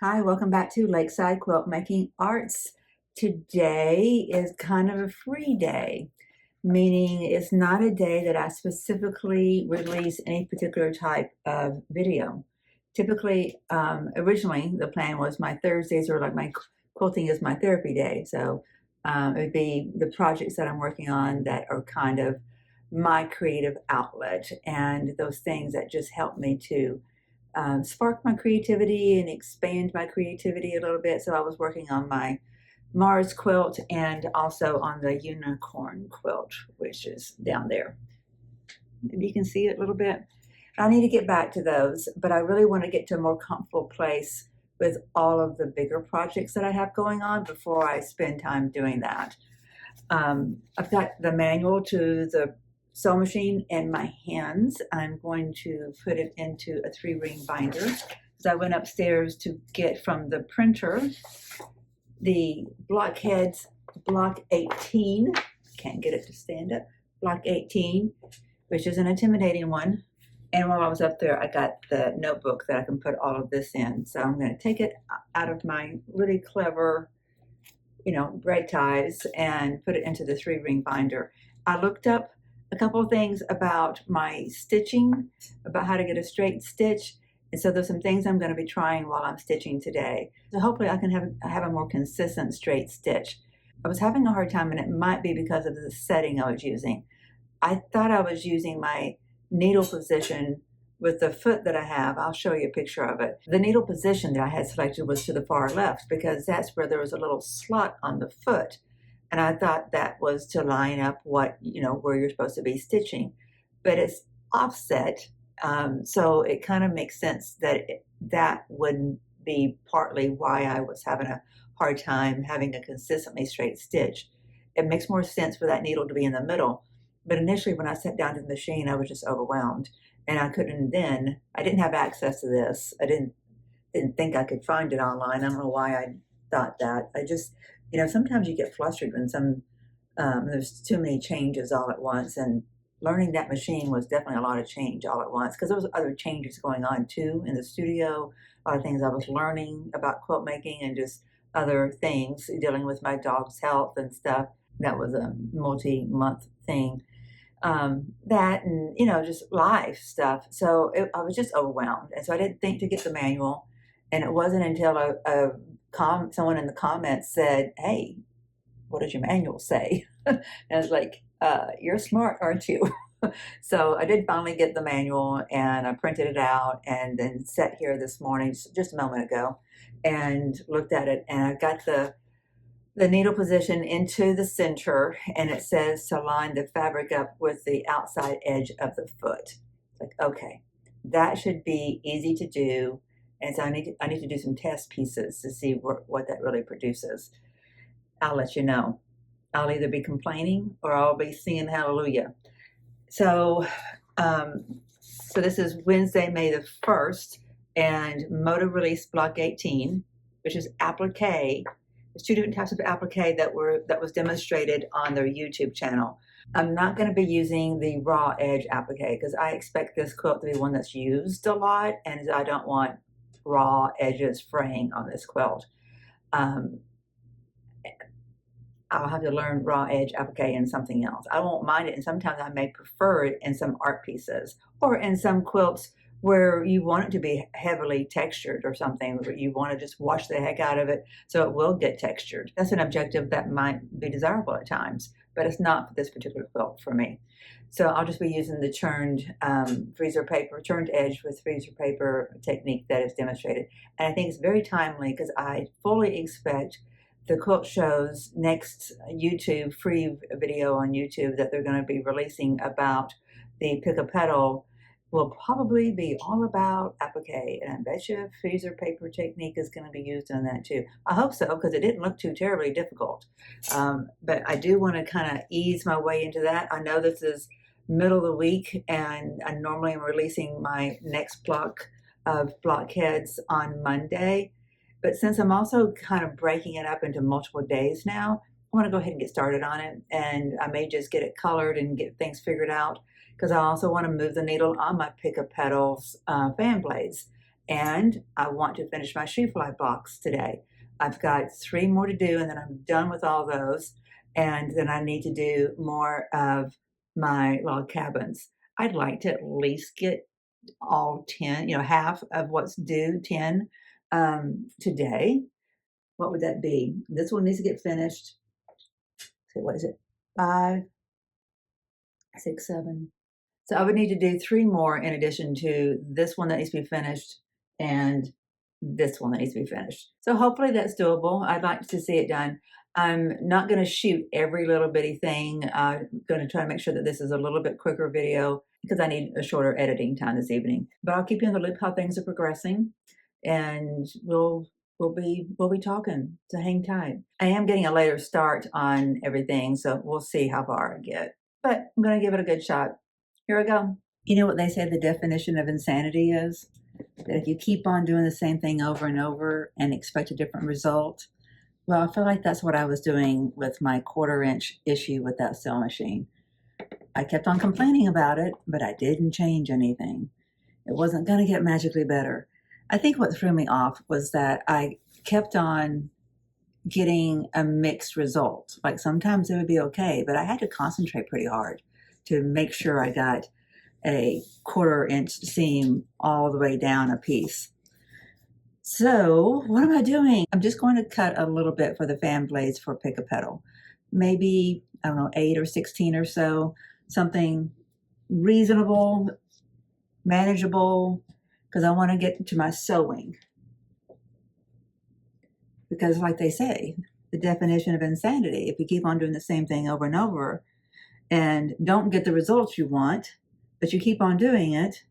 Hi, welcome back to Lakeside Quilt Making Arts. Today is kind of a free day, meaning it's not a day that I specifically release any particular type of video. Typically, originally the plan was my Thursdays are like my quilting is my therapy day. So it would be the projects that I'm working on that are kind of my creative outlet and those things that just help me to spark my creativity and expand my creativity a little bit. So I was working on my Mars quilt and also on the unicorn quilt, which is down there. Maybe you can see it a little bit. I need to get back to those, but I really want to get to a more comfortable place with all of the bigger projects that I have going on before I spend time doing that. I've got the manual to the sewing machine in my hands. I'm going to put it into a 3-ring binder because I went upstairs to get from the printer the Blockheads Block 18. Can't get it to stand up. Block 18, which is an intimidating one. And while I was up there, I got the notebook that I can put all of this in. So I'm going to take it out of my really clever, bread ties and put it into the 3-ring binder. I looked up a couple of things about my stitching, about how to get a straight stitch. And so there's some things I'm going to be trying while I'm stitching today. So hopefully I can have a more consistent straight stitch. I was having a hard time, and it might be because of the setting I was using. I thought I was using my needle position with the foot that I have. I'll show you a picture of it. The needle position that I had selected was to the far left because that's where there was a little slot on the foot. And I thought that was to line up what, where you're supposed to be stitching. But it's offset, so it kind of makes sense that that wouldn't be partly why I was having a hard time having a consistently straight stitch. It makes more sense for that needle to be in the middle. But initially when I sat down to the machine, I was just overwhelmed. And I didn't have access to this. I didn't think I could find it online. I don't know why I thought that. I just, sometimes you get flustered when there's too many changes all at once. And learning that machine was definitely a lot of change all at once because there was other changes going on too in the studio. A lot of things I was learning about quilt making and just other things dealing with my dog's health and stuff. That was a multi-month thing. That and, just life stuff. So I was just overwhelmed. And so I didn't think to get the manual. And it wasn't until someone in the comments said, "Hey, what does your manual say?" And I was like, "You're smart, aren't you?" So I did finally get the manual and I printed it out and then sat here this morning, just a moment ago, and looked at it. And I got the needle position into the center, and it says to line the fabric up with the outside edge of the foot. It's like, okay, that should be easy to do. And so I need to do some test pieces to see what that really produces. I'll let you know. I'll either be complaining or I'll be singing hallelujah. So, so this is Wednesday, May the 1st, and Moda released Block 18, which is applique. There's 2 different types of applique that was demonstrated on their YouTube channel. I'm not going to be using the raw edge applique because I expect this quilt to be one that's used a lot, and I don't want raw edges fraying on this quilt. I'll have to learn raw edge applique in something else. I won't mind it, and sometimes I may prefer it in some art pieces or in some quilts where you want it to be heavily textured or something, where you want to just wash the heck out of it so it will get textured. That's an objective that might be desirable at times, but it's not for this particular quilt for me. So I'll just be using the churned churned edge with freezer paper technique that is demonstrated. And I think it's very timely because I fully expect the quilt show's next YouTube free video on YouTube that they're going to be releasing about the Petal will probably be all about applique, and I bet you freezer paper technique is going to be used on that too. I hope so because it didn't look too terribly difficult, but I do want to kind of ease my way into that. I know this is middle of the week, and I normally am releasing my next block of blockheads on Monday, but since I'm also kind of breaking it up into multiple days now, I want to go ahead and get started on it, and I may just get it colored and get things figured out because I also want to move the needle on my Pick a Petals fan blades. And I want to finish my shoe fly blocks today. I've got 3 more to do, and then I'm done with all those. And then I need to do more of my log cabins. I'd like to at least get all 10, half of what's due, 10 today. What would that be? This one needs to get finished. So what is it? 5, 6, 7. So I would need to do 3 more in addition to this one that needs to be finished and this one that needs to be finished. So hopefully that's doable. I'd like to see it done. I'm not going to shoot every little bitty thing. I'm going to try to make sure that this is a little bit quicker video because I need a shorter editing time this evening. But I'll keep you in the loop how things are progressing, and we'll be talking. So hang tight. I am getting a later start on everything, so we'll see how far I get. But I'm going to give it a good shot. Here we go. You know what they say the definition of insanity is? That if you keep on doing the same thing over and over and expect a different result, well, I feel like that's what I was doing with my 1/4 inch issue with that sewing machine. I kept on complaining about it, but I didn't change anything. It wasn't going to get magically better. I think what threw me off was that I kept on getting a mixed result. Like sometimes it would be okay, but I had to concentrate pretty hard to make sure I got a 1/4 inch seam all the way down a piece. So what am I doing? I'm just going to cut a little bit for the fan blades for Pick a Petal. Maybe, I don't know, 8 or 16 or so, something reasonable, manageable, because I want to get to my sewing. Because like they say, the definition of insanity, if you keep on doing the same thing over and over and don't get the results you want, but you keep on doing it,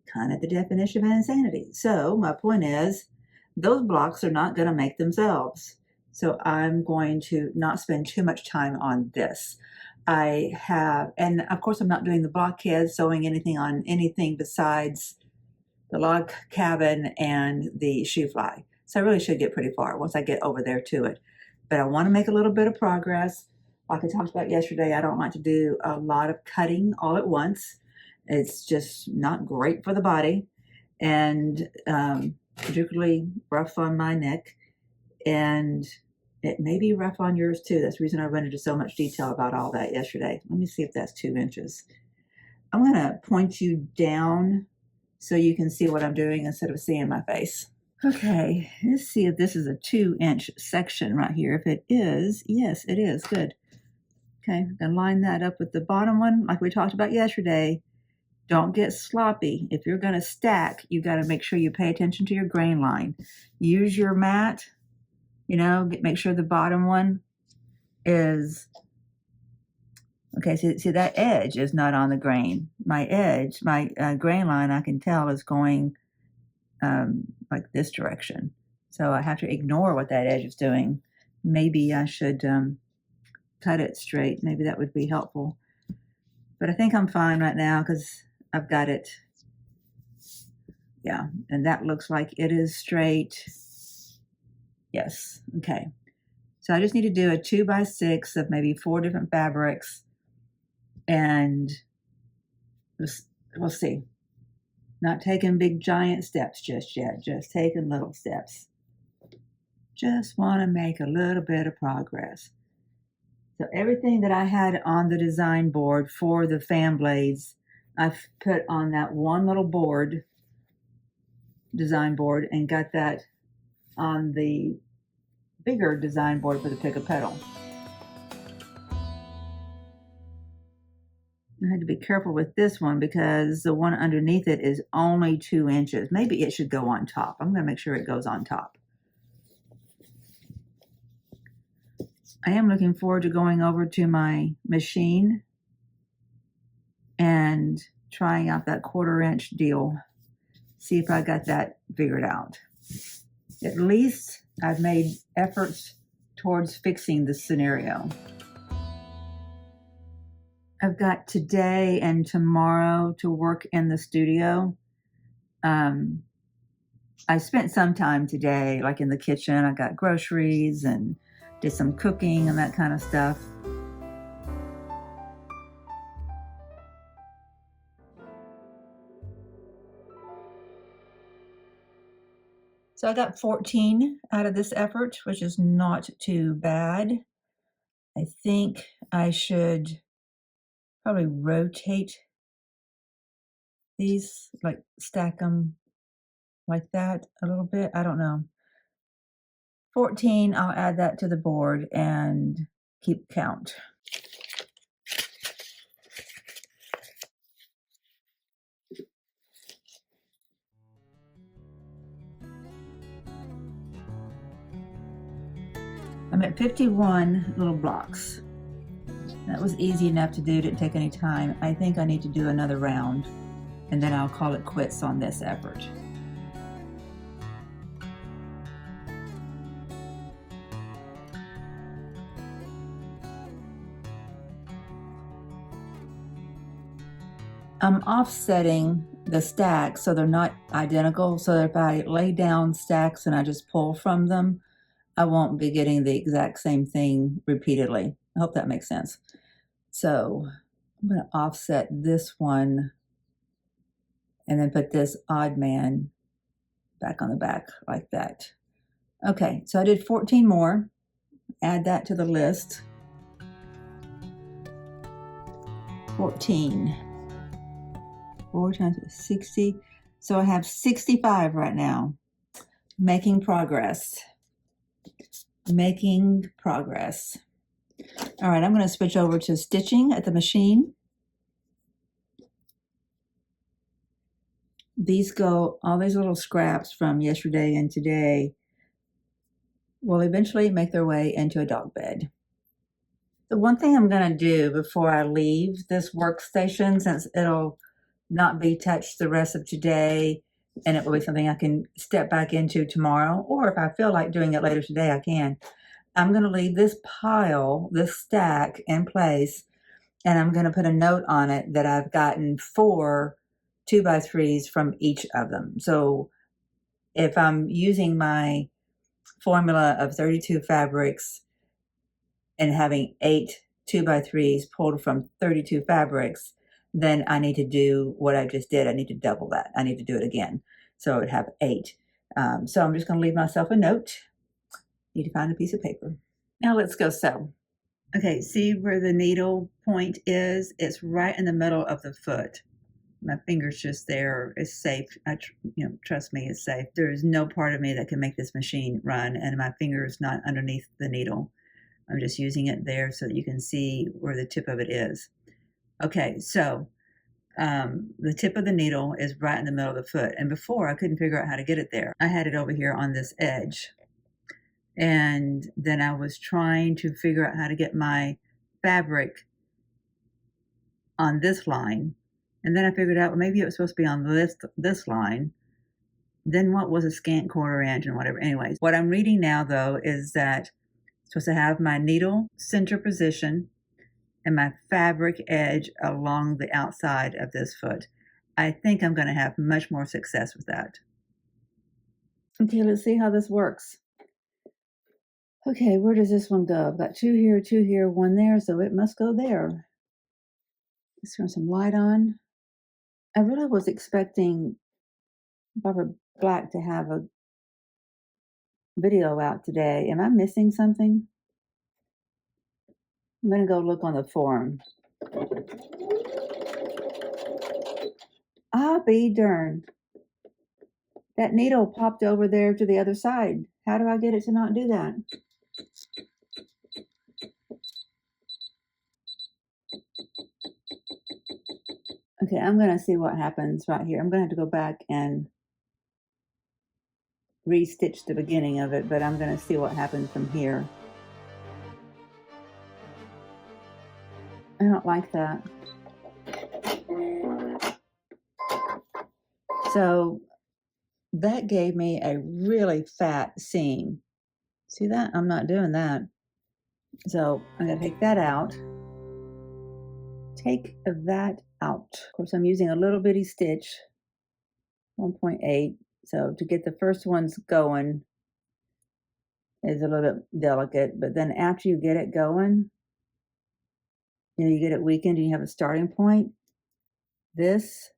kind of the definition of insanity. So my point is, those blocks are not going to make themselves. So I'm going to not spend too much time on this. And of course I'm not doing the blockheads, sewing anything on anything besides the log cabin and the shoe fly. So I really should get pretty far once I get over there to it. But I want to make a little bit of progress. Like I talked about yesterday, I don't like to do a lot of cutting all at once. It's just not great for the body, and particularly rough on my neck, and it may be rough on yours too. That's the reason I went into so much detail about all that yesterday. Let me see if that's 2 inches. I'm going to point you down so you can see what I'm doing instead of seeing my face. Okay, let's see if this is a 2 inch section right here. If it is, yes, it is. Good. Okay, I'm going to line that up with the bottom one like we talked about yesterday. Don't get sloppy. If you're going to stack, you got to make sure you pay attention to your grain line. Use your mat, make sure the bottom one is, okay, see that edge is not on the grain. My edge, my grain line, I can tell is going like this direction. So I have to ignore what that edge is doing. Maybe I should cut it straight. Maybe that would be helpful. But I think I'm fine right now because I've got it. Yeah, and that looks like it is straight. Yes, okay. So I just need to do a 2x6 of maybe 4 different fabrics, and we'll see. Not taking big giant steps just yet, just taking little steps. Just want to make a little bit of progress. So everything that I had on the design board for the fan blades, I've put on that one little board, design board, and got that on the bigger design board for the Pick a Petal. I had to be careful with this one because the one underneath it is only 2 inches. Maybe it should go on top. I'm going to make sure it goes on top. I am looking forward to going over to my machine and trying out that 1/4 inch deal. See if I got that figured out. At least I've made efforts towards fixing this scenario. I've got today and tomorrow to work in the studio. I spent some time today, like in the kitchen. I got groceries and did some cooking and that kind of stuff. So I got 14 out of this effort, which is not too bad. I think I should probably rotate these, like stack them like that a little bit. I don't know. 14, I'll add that to the board and keep count. I'm at 51 little blocks. That was easy enough to do, didn't take any time. I think I need to do another round, and then I'll call it quits on this effort. I'm offsetting the stacks so they're not identical, so that if I lay down stacks and I just pull from them, I won't be getting the exact same thing repeatedly. I hope that makes sense. So I'm going to offset this one and then put this odd man back on the back like that. Okay, so I did 14 more. Add that to the list. 14. 4 times 60. So I have 65 right now. Making progress. Making progress. All right, I'm going to switch over to stitching at the machine. All these little scraps from yesterday and today will eventually make their way into a dog bed. The one thing I'm going to do before I leave this workstation, since it'll not be touched the rest of today, and it will be something I can step back into tomorrow, or if I feel like doing it later today, I can. I'm going to leave this pile, this stack in place, and I'm going to put a note on it that I've gotten 4 2x3s from each of them. So if I'm using my formula of 32 fabrics and having 8 2x3s pulled from 32 fabrics, then I need to do what I just did. I need to double that. I need to do it again. So I would have 8. So I'm just going to leave myself a note. Need to find a piece of paper. Now let's go sew. Okay, see where the needle point is? It's right in the middle of the foot. My finger's just there. It's safe. Trust me, it's safe. There is no part of me that can make this machine run, and my finger is not underneath the needle. I'm just using it there so that you can see where the tip of it is. Okay, so the tip of the needle is right in the middle of the foot, and before I couldn't figure out how to get it there. I had it over here on this edge, and then I was trying to figure out how to get my fabric on this line. And then I figured out, well, maybe it was supposed to be on this line. Then what was a scant quarter inch and whatever. Anyways, what I'm reading now, though, is that I'm supposed to have my needle center position and my fabric edge along the outside of this foot. I think I'm going to have much more success with that. Okay, let's see how this works. Okay, where does this one go? I've got 2 here, 1 there, so it must go there. Let's turn some light on. I really was expecting Barbara Black to have a video out today. Am I missing something? I'm going to go look on the forum. I'll be darned. That needle popped over there to the other side. How do I get it to not do that? Okay, I'm going to see what happens right here. I'm going to have to go back and re-stitch the beginning of it, but I'm going to see what happens from here. I don't like that. So that gave me a really fat seam. See that? I'm not doing that. So I'm going to take that out. Take that out. Of course, I'm using a little bitty stitch, 1.8. So to get the first ones going is a little bit delicate, but then after you get it going, you get it weakened and you have a starting point. This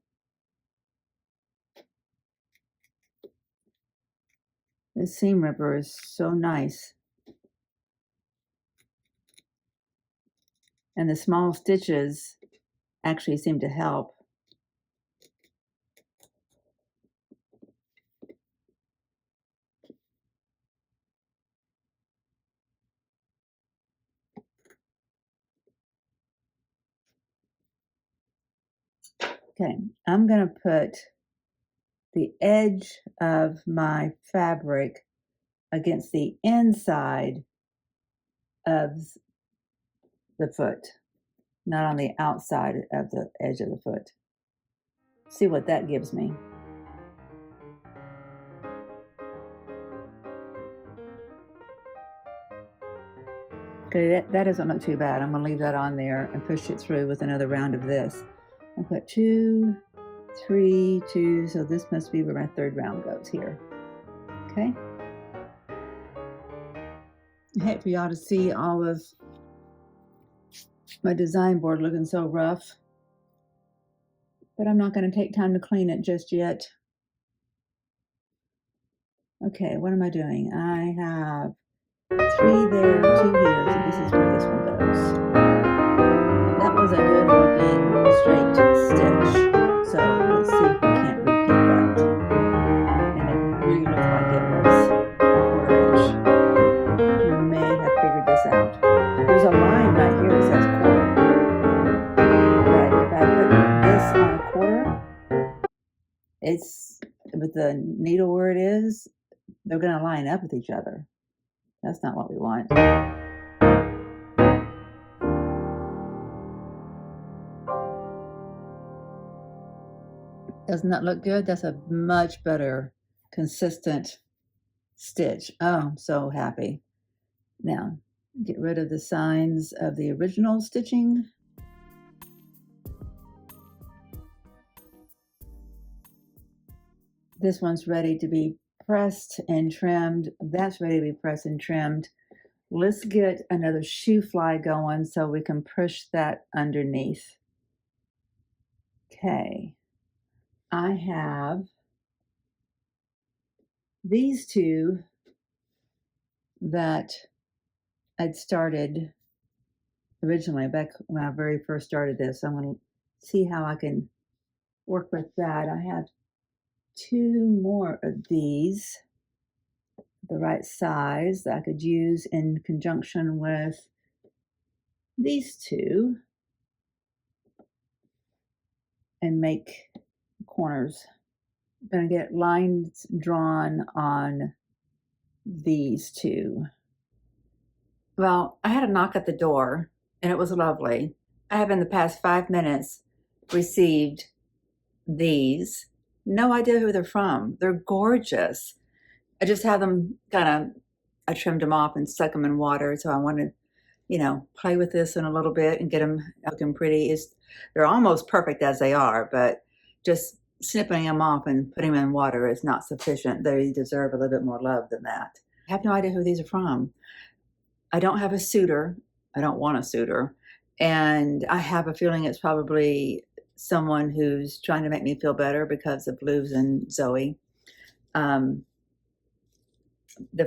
This seam ripper is so nice. And the small stitches actually seem to help. Okay, I'm going to put the edge of my fabric against the inside of the foot, not on the outside of the edge of the foot. See what that gives me. Okay, that doesn't look too bad. I'm going to leave that on there and push it through with another round of this. I put 2, 3, 2, so this must be where my third round goes here. Okay. I hate for y'all to see all of my design board looking so rough, but I'm not going to take time to clean it just yet. Okay, what am I doing? I have 3 there, 2 here, so this is where this one goes. That was a good looking straight stitch, so let's see if we can't repeat that. And it really looked like it was a 1/4 inch. We may have figured this out. There's a line right here that says 1/4. But if I put this on a 1/4, it's with the needle where it is, they're going to line up with each other. That's not what we want. Doesn't that look good? That's a much better consistent stitch. Oh, I'm so happy. Now, get rid of the signs of the original stitching. This one's ready to be pressed and trimmed. That's ready to be pressed and trimmed. Let's get another shoe fly going so we can push that underneath. Okay. I have these 2 that I'd started originally back when I very first started this. I'm going to see how I can work with that. I have 2 more of these, the right size, that I could use in conjunction with these 2 and make corners. I'm going to get lines drawn on these 2. Well, I had a knock at the door and it was lovely. I have in the past 5 minutes received these. No idea who they're from. They're gorgeous. I just had them I trimmed them off and stuck them in water. So I wanted, play with this in a little bit and get them looking pretty. They're almost perfect as they are, but just snipping them off and putting them in water is not sufficient. They deserve a little bit more love than that. I have no idea who these are from. I don't have a suitor. I don't want a suitor. And I have a feeling it's probably someone who's trying to make me feel better because of Luz and Zoe. The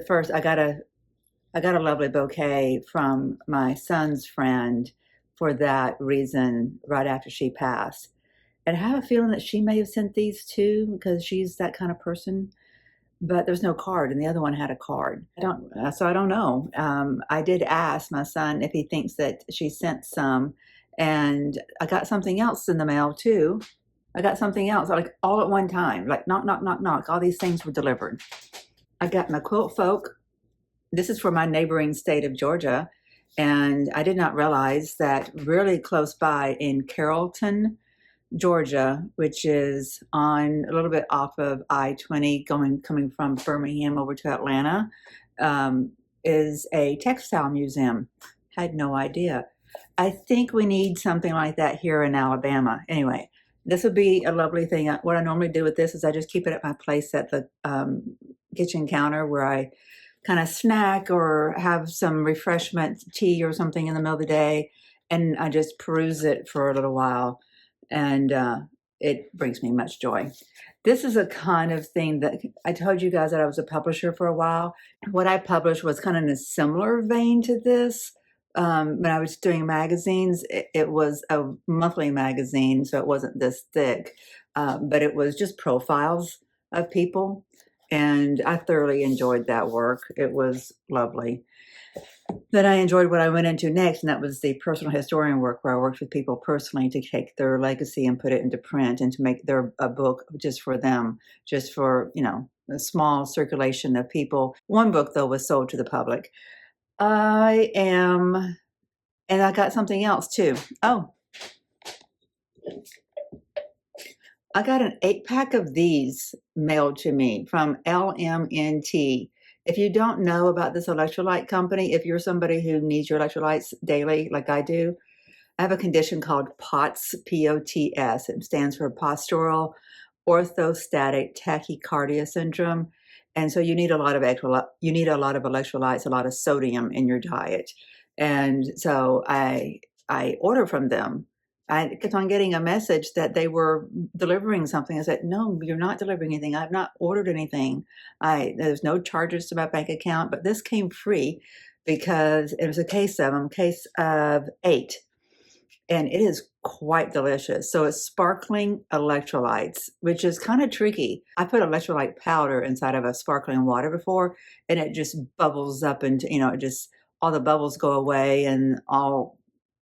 first, I got a lovely bouquet from my son's friend for that reason right after she passed. And I have a feeling that she may have sent these too because she's that kind of person. But there's no card, and the other one had a card. So I don't know. I did ask my son if he thinks that she sent some, and I got something else in the mail too. I got something else, like all at one time, like knock, knock, knock, knock. All these things were delivered. I got my Quilt Folk. This is for my neighboring state of Georgia, and I did not realize that really close by in Carrollton, Georgia, which is on a little bit off of I-20 coming from Birmingham over to Atlanta, is a textile museum. Had no idea. I think we need something like that here in Alabama. Anyway, this would be a lovely thing. What I normally do with this is I just keep it at my place at the kitchen counter where I kind of snack or have some refreshment, tea or something in the middle of the day, and I just peruse it for a little while. And it brings me much joy. This is a kind of thing that I told you guys that I was a publisher for a while. What I published was kind of in a similar vein to this. When I was doing magazines, it was a monthly magazine, so it wasn't this thick, but it was just profiles of people. And I thoroughly enjoyed that work. It was lovely. Then I enjoyed what I went into next, and that was the personal historian work, where I worked with people personally to take their legacy and put it into print and to make a book just for them, just for, a small circulation of people. One book, though, was sold to the public. And I got something else too. Oh, I got an 8-pack of these mailed to me from LMNT. If you don't know about this electrolyte company, if you're somebody who needs your electrolytes daily, like I do, I have a condition called POTS, P-O-T-S. It stands for postural orthostatic tachycardia syndrome. And so you need a lot of electrolytes, a lot of sodium in your diet. And so I order from them. I kept on getting a message that they were delivering something. I said, no, you're not delivering anything. I've not ordered anything. There's no charges to my bank account, but this came free because it was a case of 8. And it is quite delicious. So it's sparkling electrolytes, which is kind of tricky. I put electrolyte powder inside of a sparkling water before, and it just bubbles up into, all the bubbles go away and all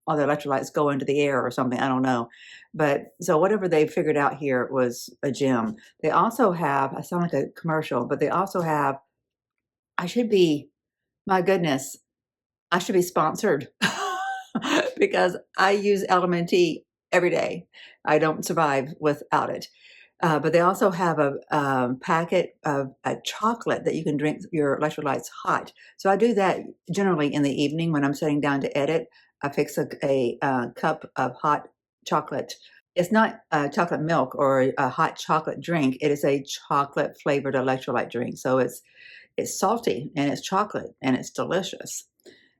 the electrolytes go into the air or something. I don't know. But so whatever they figured out here was a gem. They also have, I sound like a commercial, but they also have, my goodness, I should be sponsored because I use LMNT every day. I don't survive without it. But they also have a packet of a chocolate that you can drink your electrolytes hot. So I do that generally in the evening when I'm sitting down to edit. I fix a cup of hot chocolate. It's not chocolate milk or a hot chocolate drink. It is a chocolate flavored electrolyte drink. So it's salty and it's chocolate and it's delicious.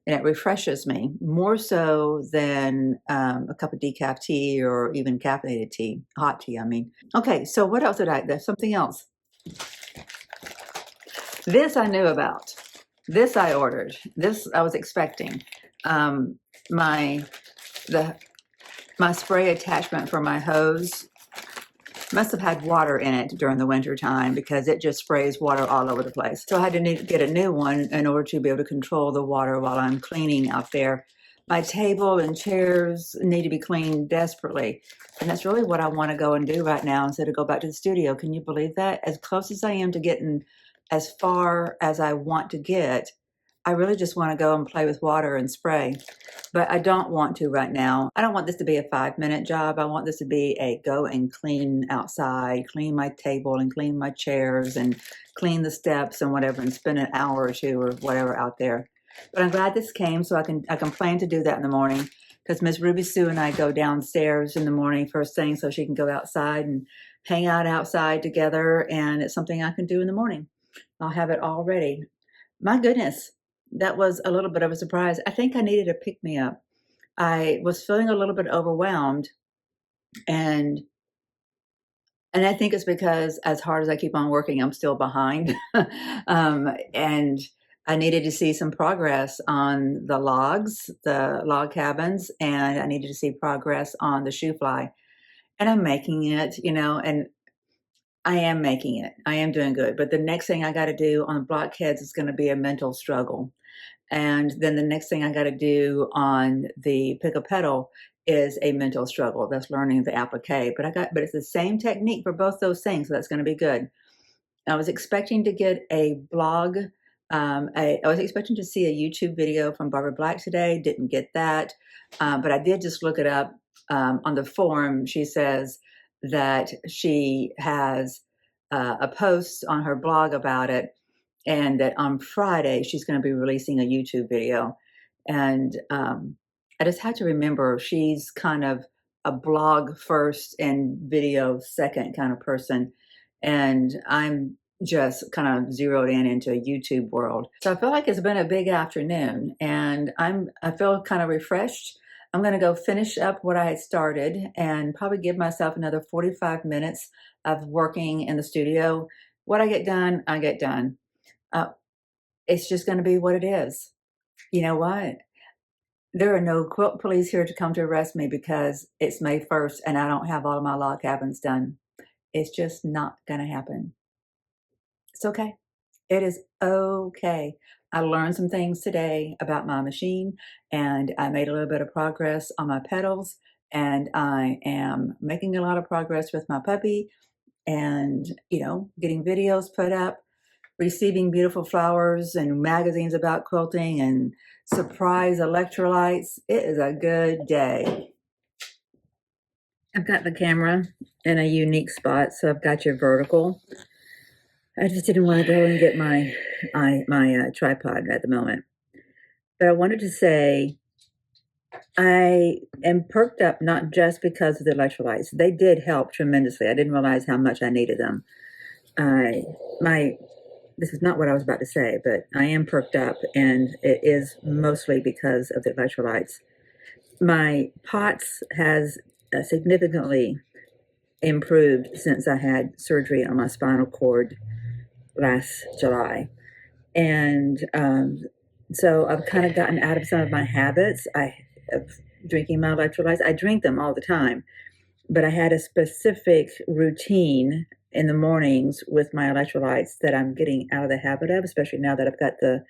And it refreshes me more so than a cup of decaf tea or even caffeinated tea, hot tea, I mean. Okay, so what else there's something else. This I knew about. This I ordered. This I was expecting. My spray attachment for my hose must have had water in it during the winter time because it just sprays water all over the place. So I had to get a new one in order to be able to control the water while I'm cleaning out there. My table and chairs need to be cleaned desperately. And that's really what I want to go and do right now instead of go back to the studio. Can you believe that? As close as I am to getting as far as I want to get, I really just want to go and play with water and spray. But I don't want to right now. I don't want this to be a 5-minute job. I want this to be a go and clean outside, clean my table and clean my chairs and clean the steps and whatever and spend an hour or two or whatever out there. But I'm glad this came so I can plan to do that in the morning because Miss Ruby Sue and I go downstairs in the morning first thing so she can go outside and hang out outside together, and it's something I can do in the morning. I'll have it all ready. My goodness. That was a little bit of a surprise. I think I needed a pick-me-up. I was feeling a little bit overwhelmed, and I think it's because as hard as I keep on working, I'm still behind. And I needed to see some progress on the log cabins, and I needed to see progress on the shoe fly. And I'm making it, and I am making it. I am doing good. But the next thing I got to do on blockheads is going to be a mental struggle. And then the next thing I got to do on the Petal is a mental struggle. That's learning the applique. But it's the same technique for both those things. So that's going to be good. I was expecting to get a blog. I was expecting to see a YouTube video from Barbara Black today. Didn't get that. But I did just look it up on the forum. She says that she has a post on her blog about it, and that on Friday she's going to be releasing a YouTube video. And I just had to remember she's kind of a blog first and video second kind of person. And I'm just kind of zeroed into a YouTube world. So I feel like it's been a big afternoon, and I feel kind of refreshed. I'm going to go finish up what I had started and probably give myself another 45 minutes of working in the studio. What I get done, I get done. It's just going to be what it is. You know what? There are no quilt police here to come to arrest me because it's May 1st and I don't have all of my log cabins done. It's just not going to happen. It's okay. It is okay. I learned some things today about my machine, and I made a little bit of progress on my petals, and I am making a lot of progress with my puppy, and, you know, getting videos put up, receiving beautiful flowers and magazines about quilting and surprise electrolytes. It is a good day. I've got the camera in a unique spot, so I've got your vertical. I just didn't want to go and get my tripod at the moment. But I wanted to say I am perked up not just because of the electrolytes. They did help tremendously. I didn't realize how much I needed them. This is not what I was about to say, but I am perked up, and it is mostly because of the electrolytes. My POTS has significantly improved since I had surgery on my spinal cord last July. And so I've kind of gotten out of some of my habits of drinking my electrolytes. I drink them all the time, but I had a specific routine in the mornings with my electrolytes that I'm getting out of the habit of, especially now that I've got the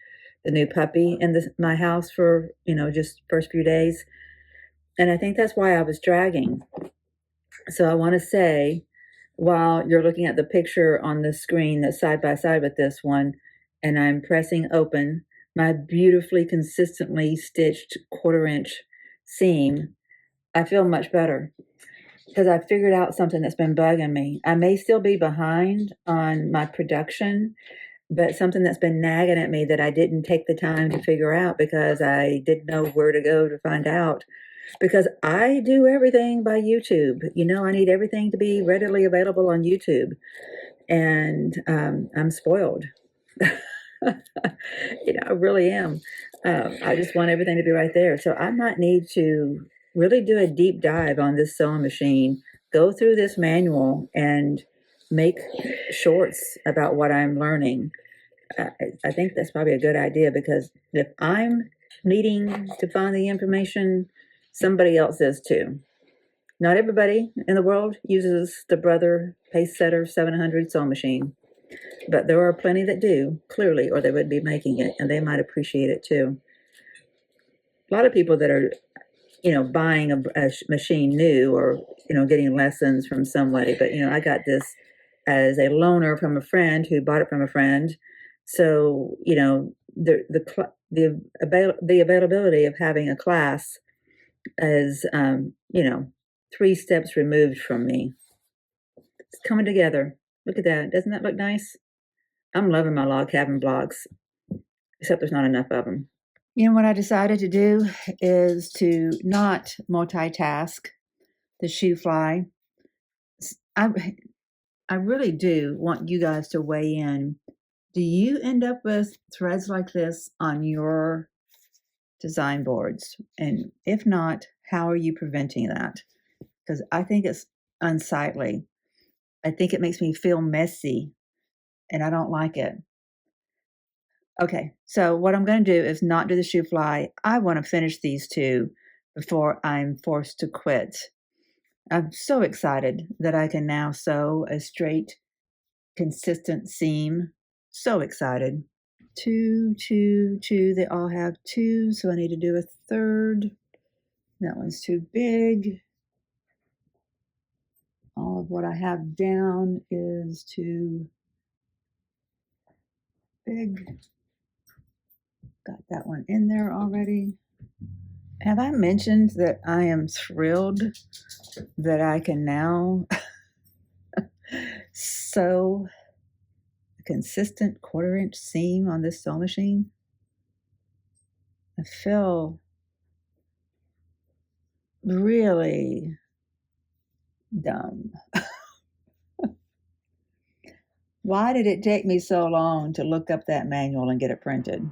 new puppy in my house for, you know, just first few days. And I think that's why I was dragging. So I want to say, while you're looking at the picture on the screen that's side by side with this one, and I'm pressing open my beautifully consistently stitched 1/4 inch seam, I feel much better because I figured out something that's been bugging me. I may still be behind on my production, but something that's been nagging at me that I didn't take the time to figure out because I didn't know where to go to find out. Because I do everything by YouTube. You know, I need everything to be readily available on YouTube. And I'm spoiled. You know, I really am. I just want everything to be right there. So I might need to really do a deep dive on this sewing machine, go through this manual, and make shorts about what I'm learning. I think that's probably a good idea because if I'm needing to find the information, somebody else is too. Not everybody in the world uses the Brother Pacesetter 700 sewing machine, but there are plenty that do, clearly, or they would be making it, and they might appreciate it too. A lot of people that are, you know, buying a machine new or, you know, getting lessons from somebody, but, you know, I got this as a loaner from a friend who bought it from a friend. So, you know, the availability of having a class is, you know, 3 steps removed from me. It's coming together. Look at that. Doesn't that look nice? I'm loving my log cabin blocks, except there's not enough of them. You know what I decided to do is to not multitask the shoe fly. I really do want you guys to weigh in. Do you end up with threads like this on your design boards? And if not, how are you preventing that? Because I think it's unsightly. I think it makes me feel messy, and I don't like it. Okay, so what I'm going to do is not do the shoe fly. I want to finish these 2 before I'm forced to quit. I'm so excited that I can now sew a straight, consistent seam. So excited. 2, 2, 2. They all have 2, so I need to do a 3rd. That one's too big. All of what I have down is too big. Got that one in there already. Have I mentioned that I am thrilled that I can now sew a consistent 1/4 inch seam on this sewing machine? I feel really dumb. Why did it take me so long to look up that manual and get it printed?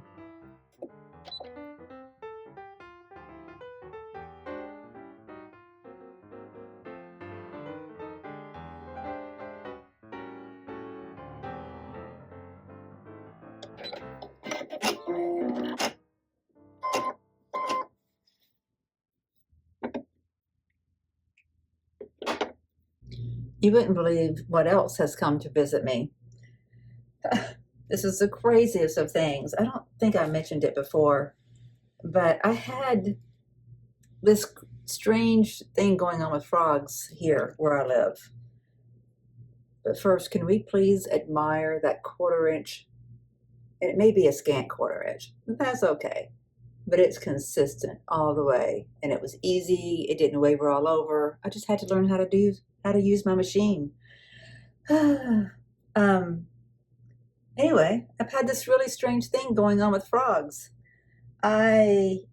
You wouldn't believe what else has come to visit me. This is the craziest of things. I don't think I mentioned it before, but I had this strange thing going on with frogs here where I live. But first, can we please admire that 1/4 inch? It may be a scant 1/4 inch, but that's okay. But it's consistent all the way, and it was easy. It didn't waver all over. I just had to learn how to use my machine. Anyway, I've had this really strange thing going on with frogs. I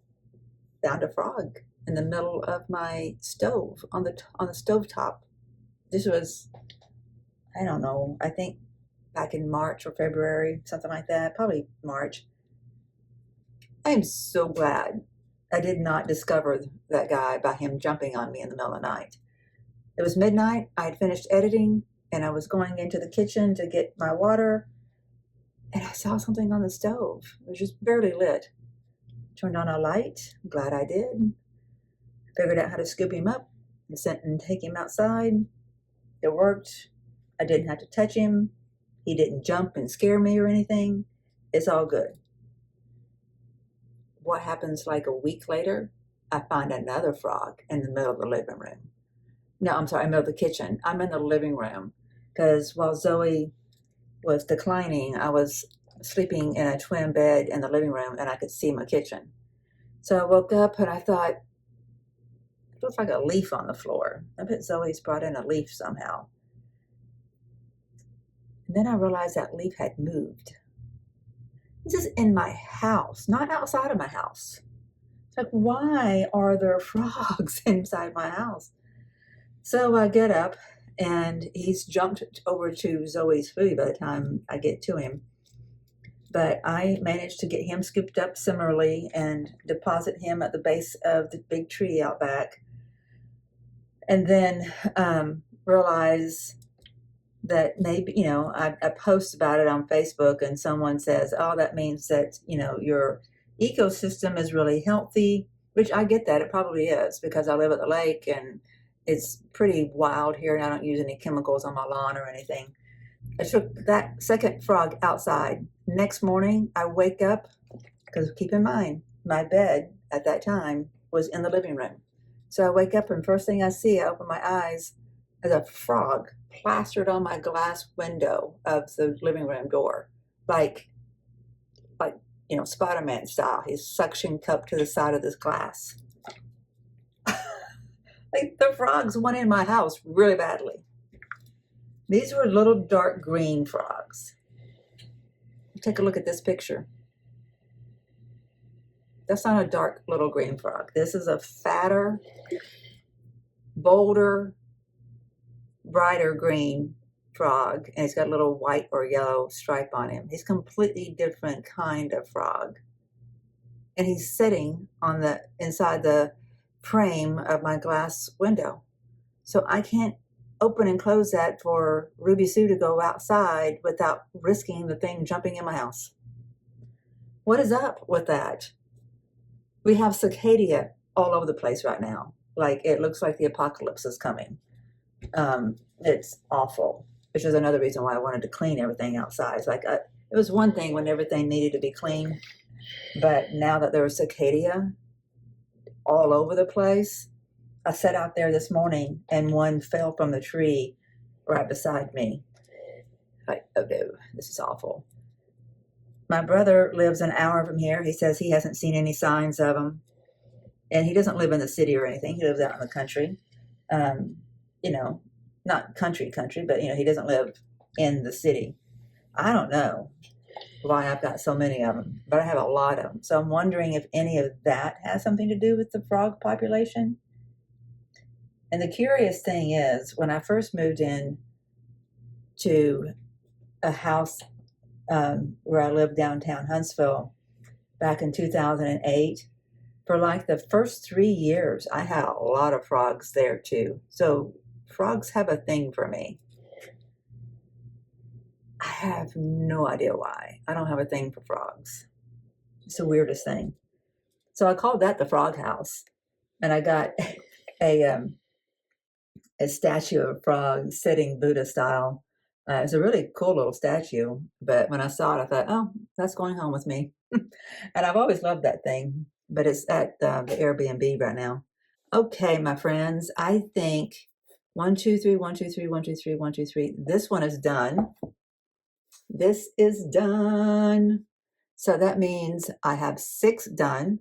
found a frog in the middle of my stove on the stove top. This was, I don't know, I think back in March or February, something like that, probably March. I am so glad I did not discover that guy by him jumping on me in the middle of the night. It was midnight. I had finished editing and I was going into the kitchen to get my water, and I saw something on the stove. It was just barely lit. Turned on a light. I'm glad I did. Figured out how to scoop him up and take him outside. It worked. I didn't have to touch him. He didn't jump and scare me or anything. It's all good. What happens like a week later? I find another frog in the middle of the living room. No, I'm sorry, middle of the kitchen. I'm in the living room because while Zoe was declining, I was sleeping in a twin bed in the living room and I could see my kitchen. So I woke up and I thought, it looks like a leaf on the floor. I bet Zoe's brought in a leaf somehow. And then I realized that leaf had moved. This is in my house, not outside of my house. It's like, why are there frogs inside my house? So I get up and he's jumped over to Zoe's food by the time I get to him. But I managed to get him scooped up similarly and deposit him at the base of the big tree out back. And then realize that maybe, I post about it on Facebook and someone says, oh, that means that, your ecosystem is really healthy, which I get that. It probably is because I live at the lake and it's pretty wild here and I don't use any chemicals on my lawn or anything. I took that second frog outside. Next morning, I wake up, because keep in mind, my bed at that time was in the living room. So I wake up and first thing I see, I open my eyes, is a frog plastered on my glass window of the living room door, like Spider-Man style. He's suction cupped to the side of this glass. Like the frogs went in my house really badly. These were little dark green frogs. Take a look at this picture. That's not a dark little green frog. This is a fatter, bolder, brighter green frog, and he's got a little white or yellow stripe on him. He's a completely different kind of frog. And he's sitting on inside the frame of my glass window. So I can't open and close that for Ruby Sue to go outside without risking the thing jumping in my house. What is up with that? We have cicada all over the place right now. Like it looks like the apocalypse is coming. It's awful, which is another reason why I wanted to clean everything outside. It's like it was one thing when everything needed to be clean, but now that there was cicada all over the place, I sat out there this morning and one fell from the tree right beside me. Like, oh no, this is awful. My brother lives an hour from here. He says he hasn't seen any signs of them. And he doesn't live in the city or anything. He lives out in the country. Not country, but, he doesn't live in the city. I don't know why I've got so many of them, but I have a lot of them. So I'm wondering if any of that has something to do with the frog population. And the curious thing is, when I first moved in to a house where I lived downtown Huntsville back in 2008, for like the first 3 years, I had a lot of frogs there too. So frogs have a thing for me. I have no idea why. I don't have a thing for frogs. It's the weirdest thing. So I called that the frog house. And I got a statue of a frog sitting Buddha style. It's a really cool little statue, but when I saw it, I thought, oh, that's going home with me. And I've always loved that thing, but it's at the Airbnb right now. Okay, my friends, I think 1, 2, 3, 1, 2, 3, 1, 2, 3, 1, 2, 3. This one is done. This is done. So that means I have 6 done,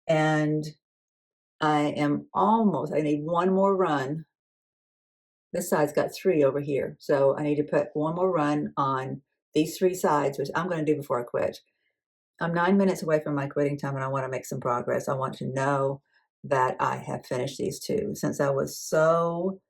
and I need one more run. This side's got 3 over here. So I need to put one more run on these 3 sides, which I'm going to do before I quit. I'm 9 minutes away from my quitting time, and I want to make some progress. I want to know that I have finished these 2, since I was so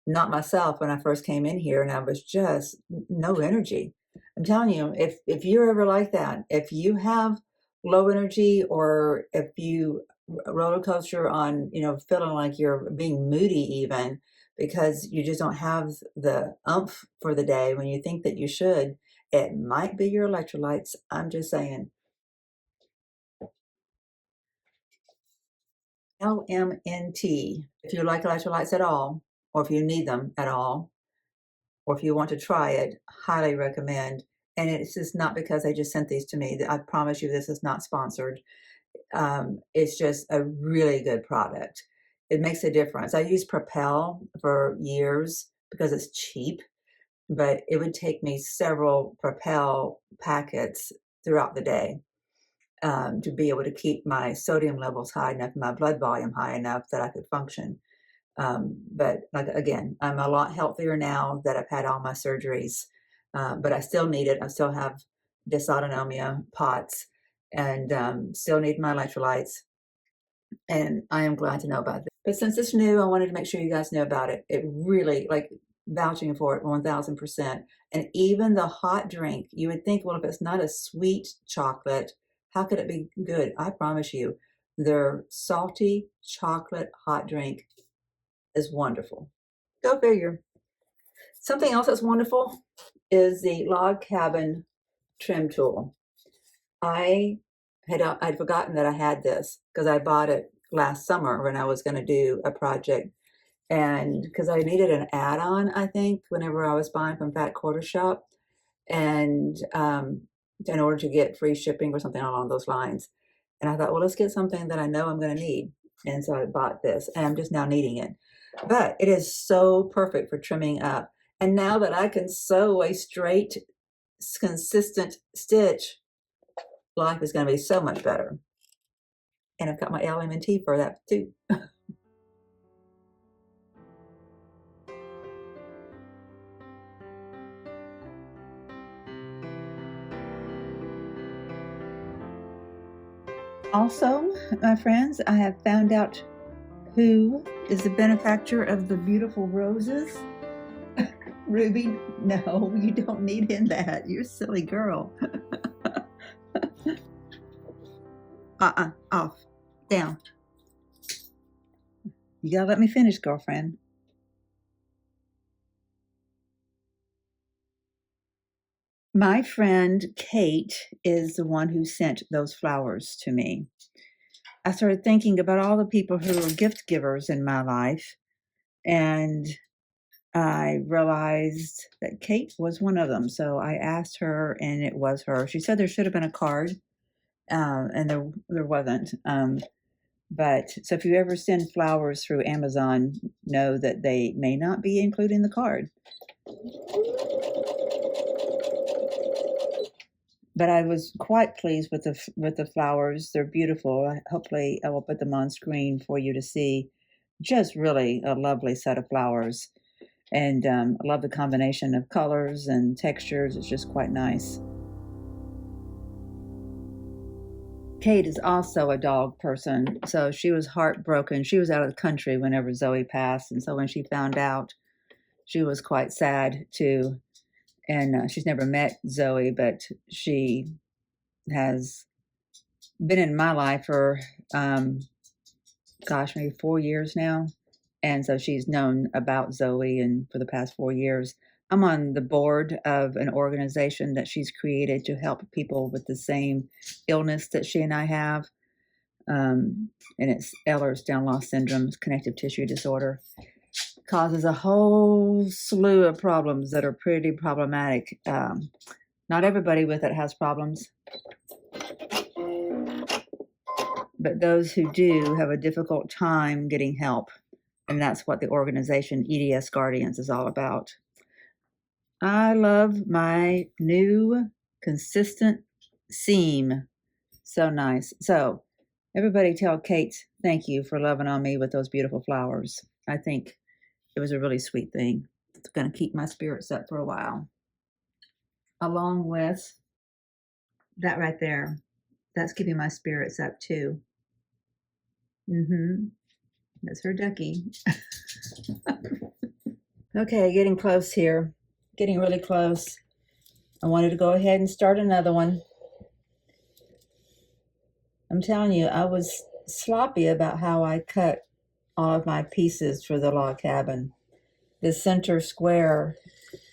not myself when I first came in here, and I was just no energy. I'm telling you, if you're ever like that, if you have low energy, or if you roller coaster on, feeling like you're being moody even because you just don't have the umph for the day when you think that you should, it might be your electrolytes. I'm just saying. LMNT. If you like electrolytes at all, or if you need them at all, or if you want to try it, highly recommend. And it's just not because they just sent these to me. I promise you, this is not sponsored. It's just a really good product. It makes a difference. I used Petal for years because it's cheap, but it would take me several Petal packets throughout the day to be able to keep my sodium levels high enough, my blood volume high enough that I could function. But like, again, I'm a lot healthier now that I've had all my surgeries, but I still need it. I still have dysautonomia, POTS, and still need my electrolytes. And I am glad to know about this. But since it's new, I wanted to make sure you guys know about it. It really, like, vouching for it 1000%. And even the hot drink, you would think, well, if it's not a sweet chocolate, how could it be good? I promise you, their salty chocolate hot drink is wonderful. Go figure. Something else that's wonderful is the log cabin trim tool. I'd forgotten that I had this because I bought it last summer when I was going to do a project, and because I needed an add-on, I think, whenever I was buying from Fat Quarter Shop, and in order to get free shipping or something along those lines. And I thought, well, let's get something that I know I'm going to need. And so I bought this, and I'm just now needing it. But it is so perfect for trimming up. And now that I can sew a straight, consistent stitch, life is going to be so much better. And I've got my LMNT for that too. Also, my friends, I have found out who is the benefactor of the beautiful roses. Ruby, no, you don't need in that. You're a silly girl. Off, down. You gotta let me finish, girlfriend. My friend Kate is the one who sent those flowers to me. I started thinking about all the people who are gift givers in my life, and I realized that Kate was one of them. So I asked her, and it was her. She said there should have been a card, and there wasn't. But so if you ever send flowers through Amazon, know that they may not be including the card. But I was quite pleased with the flowers. They're beautiful. Hopefully, I will put them on screen for you to see. Just really a lovely set of flowers. And I love the combination of colors and textures. It's just quite nice. Kate is also a dog person, so she was heartbroken. She was out of the country whenever Zoe passed, and so when she found out, she was quite sad too. And she's never met Zoe, but she has been in my life for, maybe 4 years now. And so she's known about Zoe and for the past 4 years. I'm on the board of an organization that she's created to help people with the same illness that she and I have. And it's Ehlers-Danlos syndrome, connective tissue disorder. causes a whole slew of problems that are pretty problematic. Not everybody with it has problems, but those who do have a difficult time getting help. And that's what the organization EDS Guardians is all about. I love my new consistent seam. So nice. So everybody tell Kate thank you for loving on me with those beautiful flowers. I think it was a really sweet thing. It's going to keep my spirits up for a while. Along with that right there. That's keeping my spirits up too. That's her ducky. Okay, getting close here. Getting really close. I wanted to go ahead and start another one. I'm telling you, I was sloppy about how I cut all of my pieces for the log cabin. The center square,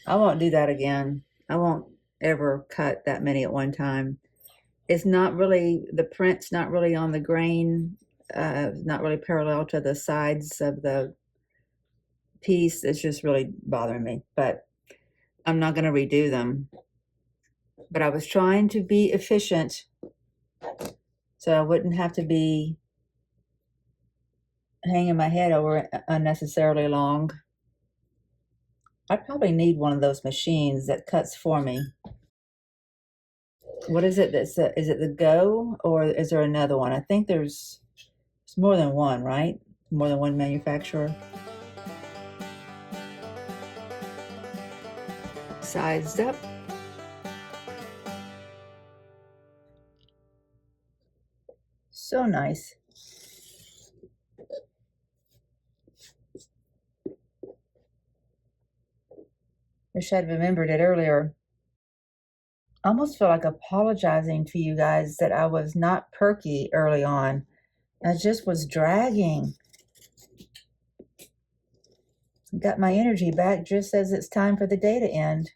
I won't do that again. I won't ever cut that many at one time. It's not really, the print's not really on the grain, not really parallel to the sides of the piece. It's just really bothering me, but I'm not going to redo them. But I was trying to be efficient so I wouldn't have to be hanging my head over it unnecessarily long. I probably need one of those machines that cuts for me. What is it? Is it the Go, or is there another one? I think there's more than one, right? More than one manufacturer. Sized up. So nice. Wish I'd remembered it earlier. I almost feel like apologizing to you guys that I was not perky early on. I just was dragging. Got my energy back just as it's time for the day to end.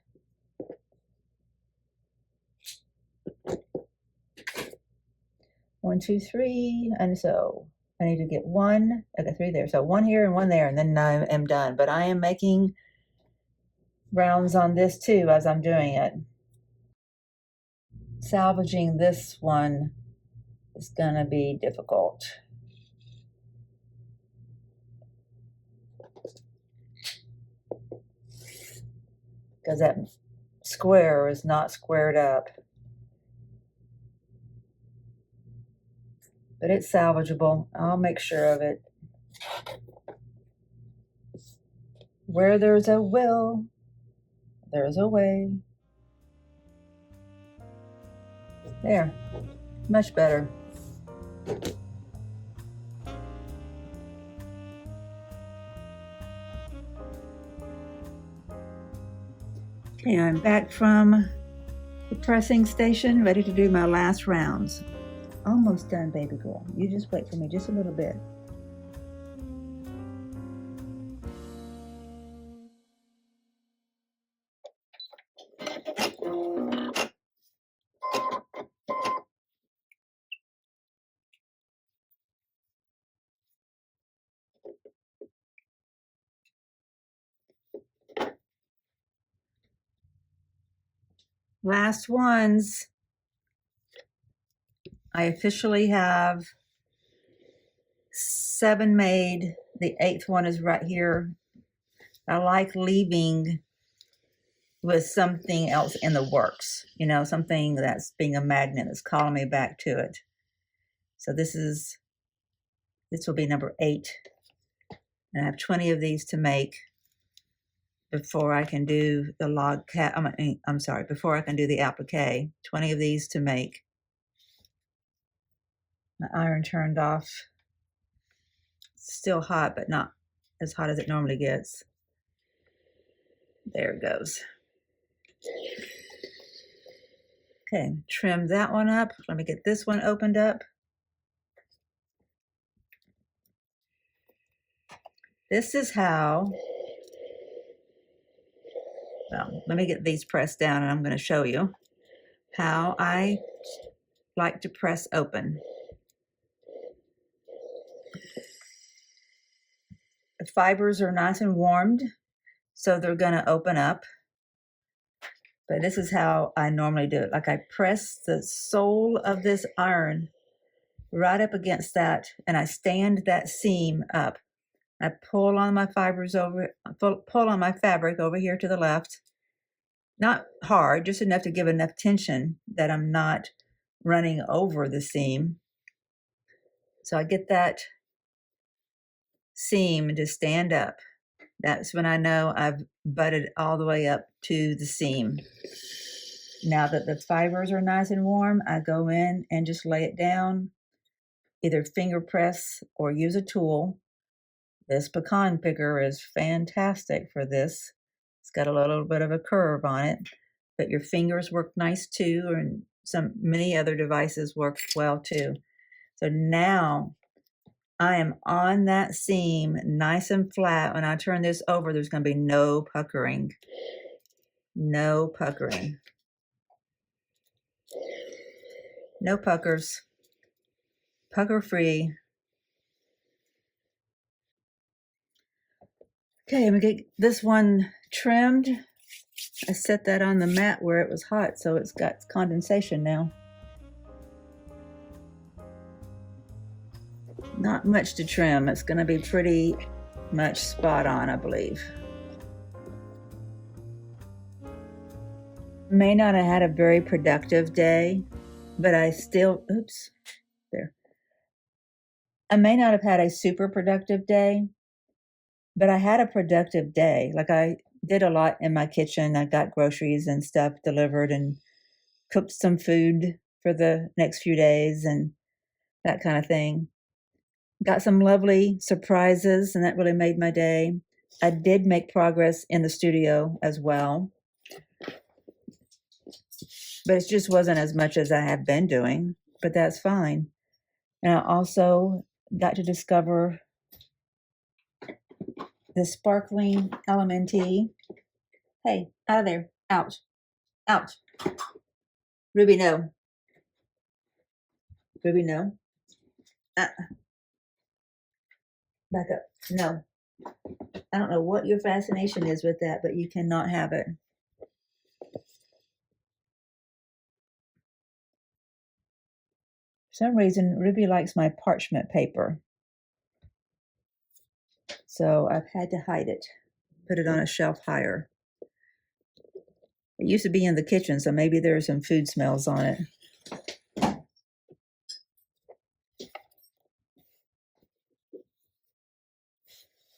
One, two, three, and so I need to get one. I got three there, so one here and one there, and then I am done. But I am making rounds on this too as I'm doing it. Salvaging this one is gonna be difficult. Because that square is not squared up. But it's salvageable. I'll make sure of it. Where there's a will, there's a way. There, much better. Okay, I'm back from the pressing station, ready to do my last rounds. Almost done, baby girl. You just wait for me just a little bit. Last ones. I officially have 7 made. The 8th one is right here. I like leaving with something else in the works, you know, something that's being a magnet that's calling me back to it. So this will be number 8. And I have 20 of these to make before I can do the log cap. I'm sorry, before I can do the applique. 20 of these to make. My iron turned off. It's still hot, but not as hot as it normally gets. There it goes. Okay, trim that one up. Let me get this one opened up. This is how, well, let me get these pressed down and I'm going to show you how I like to press open. The fibers are nice and warmed, so they're going to open up. But this is how I normally do it. Like I press the sole of this iron right up against that, and I stand that seam up. I pull on my fibers over, pull on my fabric over here to the left. Not hard, just enough to give enough tension that I'm not running over the seam. So I get that seam to stand up. That's when I know I've butted all the way up to the seam. Now that the fibers are nice and warm, I go in and just lay it down, either finger press or use a tool. This pecan picker is fantastic for this. It's got a little bit of a curve on it, but your fingers work nice too, and many other devices work well too. So now I am on that seam nice and flat. When I turn this over, there's going to be no puckering. No puckering. No puckers. Pucker free. Okay, I'm gonna get this one trimmed. I set that on the mat where it was hot, so it's got condensation now. Not much to trim. It's gonna be pretty much spot on, I believe. May not have had a very productive day, but I still, oops, there. I may not have had a super productive day, but I had a productive day. Like I did a lot in my kitchen. I got groceries and stuff delivered and cooked some food for the next few days and that kind of thing. Got some lovely surprises, and that really made my day. I did make progress in the studio as well, but it just wasn't as much as I have been doing, but that's fine. And I also got to discover the sparkling LMNT. Hey, out of there. Out. Out. Ruby, no. Ruby, no. Back up. No. I don't know what your fascination is with that, but you cannot have it. For some reason, Ruby likes my parchment paper. So I've had to hide it, put it on a shelf higher. It used to be in the kitchen, so maybe there are some food smells on it.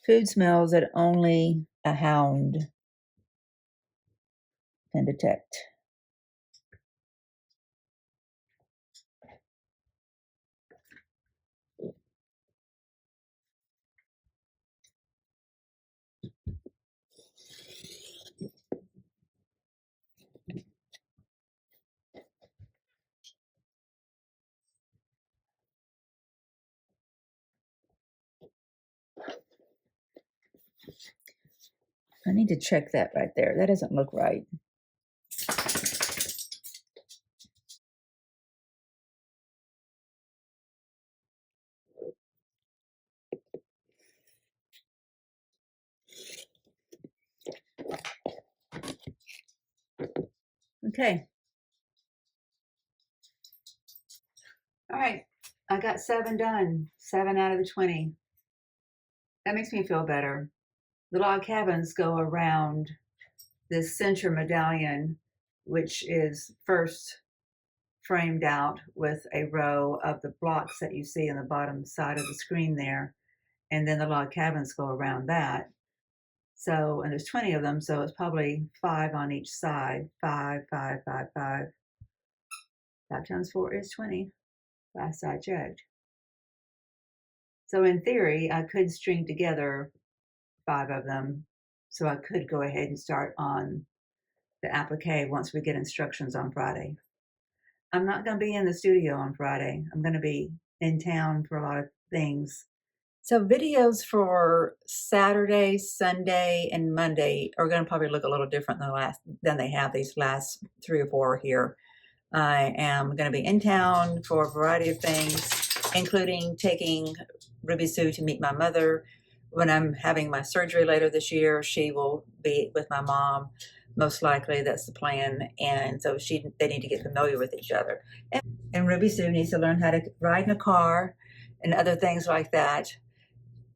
Food smells that only a hound can detect. I need to check that right there. That doesn't look right. Okay. All right. I got 7 done. 7 out of the 20. That makes me feel better. The log cabins go around this center medallion, which is first framed out with a row of the blocks that you see on the bottom side of the screen there. And then the log cabins go around that. So, and there's 20 of them, so it's probably 5 on each side. 5, 5, 5, 5. 5 times 4 is 20. Last I checked. So in theory, I could string together 5 of them. So I could go ahead and start on the applique once we get instructions on Friday. I'm not going to be in the studio on Friday. I'm going to be in town for a lot of things. So videos for Saturday, Sunday, and Monday are going to probably look a little different than they have these last 3 or 4 here. I am going to be in town for a variety of things, including taking Ruby Sue to meet my mother. when I'm having my surgery later this year, she will be with my mom. Most likely, that's the plan. And so they need to get familiar with each other. And Ruby Sue needs to learn how to ride in a car and other things like that.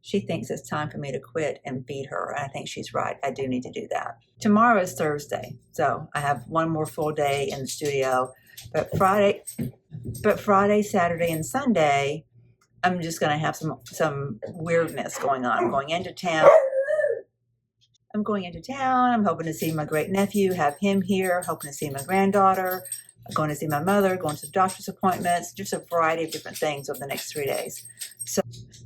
She thinks it's time for me to quit and beat her. And I think she's right. I do need to do that. Tomorrow is Thursday, so I have one more full day in the studio. But Friday, Saturday, and Sunday, I'm just going to have some weirdness going on. I'm going into town. I'm hoping to see my great nephew, have him here, hoping to see my granddaughter. I'm going to see my mother, going to doctor's appointments, just a variety of different things over the next 3 days. So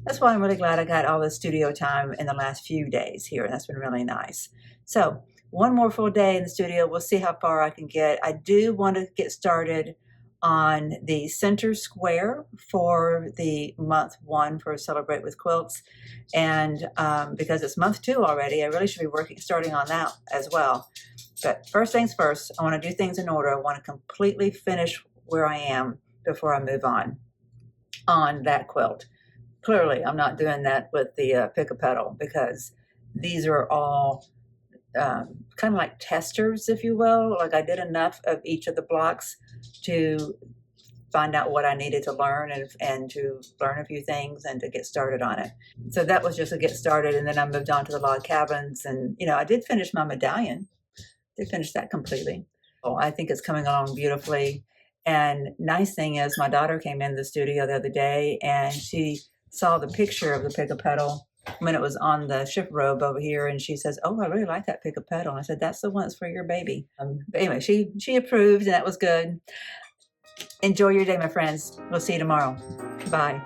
that's why I'm really glad I got all the studio time in the last few days here, and that's been really nice. So one more full day in the studio. We'll see how far I can get. I do want to get started on the center square for the month 1 for Celebrate with Quilts. And because it's month 2 already, I really should be starting on that as well. But first things first, I want to do things in order. I want to completely finish where I am before I move on that quilt. Clearly, I'm not doing that with the Petal because these are all kind of like testers, if you will. Like I did enough of each of the blocks to find out what I needed to learn and to learn a few things and to get started on it. So that was just a get started, and then I moved on to the log cabins, and I did finish my medallion. Did finish that completely. Oh, I think it's coming along beautifully. And nice thing is my daughter came in the studio the other day and she saw the picture of the Petal when it was on the shift robe over here, and she says, "Oh, I really like that Petal." And I said, "That's the one that's for your baby." But anyway, she approved, and that was good. Enjoy your day, my friends. We'll see you tomorrow. Bye.